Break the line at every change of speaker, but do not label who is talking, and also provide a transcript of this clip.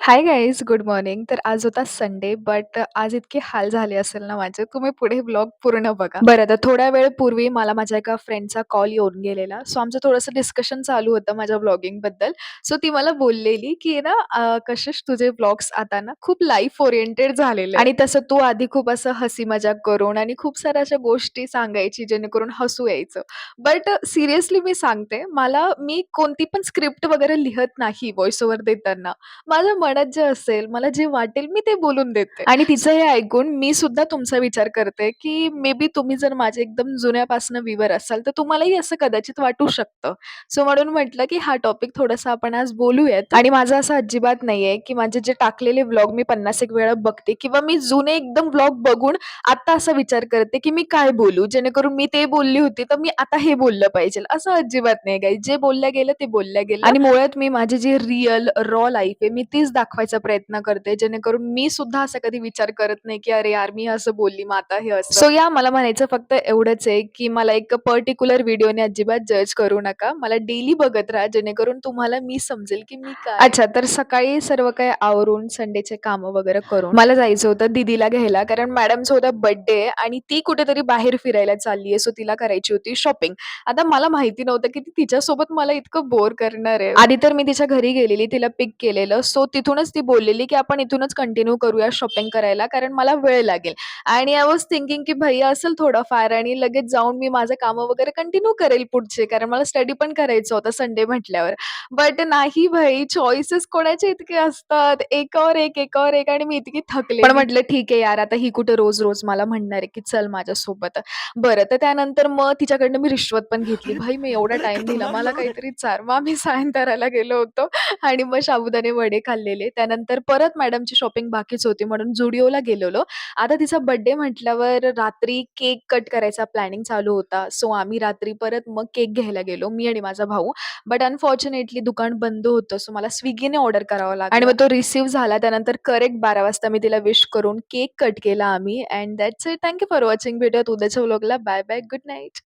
Hi guys, good morning. तर आज होता संडे, बट आज इतके हाल झाले असेल ना माझे, तुम्ही पुढे ब्लॉग पूर्ण बघा. बरं, तर थोड्या वेळ पूर्वी मला माझ्या एका फ्रेंडचा कॉल येऊन गेलेला. सो आमचं थोडंसं डिस्कशन चालू होतं माझ्या ब्लॉगिंगबद्दल. सो ती मला बोललेली, की ना कशिश तुझे ब्लॉग्स आता ना खूप लाईफ ओरिएंटेड झालेले आणि तसं तू आधी खूप असं हसी मजाक करून आणि खूप साऱ्या अशा गोष्टी सांगायची जेणेकरून हसू यायचं. बट सिरियसली मी सांगते, मी कोणती पण स्क्रिप्ट वगैरे लिहत नाही व्हॉईस ओव्हर देताना. माझ्या मनात जे असेल, मला जे वाटेल मी ते बोलून देते. आणि तिचं हे ऐकून मी सुद्धा तुमचा विचार करते, की मे बी तुम्ही जर माझे एकदम जुन्यापासून व्ह्यूवर असाल, तर तुम्हालाही असं कदाचित वाटू शकतं. सो म्हणून म्हटलं, की हा टॉपिक थोडासा आपण आज बोलूयात. आणि माझं असं अजिबात नाहीये, की माझे जे टाकलेले व्लॉग मी 50 एक वेळा बघते किंवा मी जुने एकदम व्लॉग बघून आता असा विचार करते, की मी काय बोलू? जेणेकरून मी ते बोलली होती, तर मी आता हे बोललं पाहिजे. असं अजिबात नाही गाईज. जे बोललं गेलं ते बोललं गेलं. आणि मुळात मी माझी जी रिअल रॉ लाईफ आहे, मी तीच दाखवायचा प्रयत्न करते. जेणेकरून मी सुद्धा असा कधी विचार करत नाही, की "अरे यार, मी असं बोलली, मग आता हे असं." सो या मला म्हणायचं फक्त एवढंच आहे, की मला एक पर्टिक्युलर व्हिडिओने अजिबात जज करू नका. मला डेली बघत राहा, जेणेकरून तुम्हाला मी समजेल, की मी काय अच्छा, तर सकाळी सर्व काही आवरून संडेचे कामं वगैरे करून मला जायचं होतं दीदीला घ्यायला, कारण मॅडमचा उद्या बर्थडे आहे आणि ती कुठेतरी बाहेर फिरायला चालली आहे. सो तिला करायची होती शॉपिंग. आता मला माहिती नव्हतं, की ती तिच्यासोबत मला इतकं बोर करणार आहे. आधी तर मी तिच्या घरी गेलेली, तिला पिक केलेलं. सो तिथूनच ती बोललेली, की "आपण इथूनच कंटिन्यू करूया शॉपिंग करायला, कारण मला वेळ लागेल." आणि आय वॉज थिंकिंग, की भैय्या असेल थोडंफार आणि लगेच जाऊन मी माझं कामं वगैरे कंटिन्यू करेल पुढचे, कारण मला स्टडी पण करायचं होतं संडे म्हटल्यावर. बट नाही भाई, चॉईसेस कोणाचे इतके असतात, एकावर एक, एकावर एक आणि मी इतकी थकलेली. पण म्हटलं ठीक आहे यार, आता ही कुठे रोज-रोज मला म्हणणार आहे, की चल माझ्यासोबत. बरं, तर त्यानंतर मग तिच्याकडनं मी रिश्वत पण घेतली. "भाई मी एवढा टाईम दिला, मला काहीतरी चार." मग आम्ही सायंकाळाला गेलो होतो आणि मग साबुदाणे वडे खाल्लेले. त्यानंतर परत मॅडमची शॉपिंग बाकीच होती म्हणून Zudioला गेलेलो. आता तिचा बर्थडे म्हटल्यावर रात्री केक कट करायचा प्लॅनिंग चालू होता. सो आम्ही रात्री परत मग केक घ्यायला गेलो, मी आणि माझा भाऊ. बट अनफॉर्च्युनेटली दुकान बंद होतं. सो मला Swiggyने ऑर्डर करावा लागला आणि मग तो रिसीव्ह झाला. त्यानंतर करेक्ट 12 वाजता मी तिला विश करून केक कट केला आम्ही. And that's it. Thank you for watching. भेटूयात उद्याच्या व्लॉगला. Bye bye. Good night.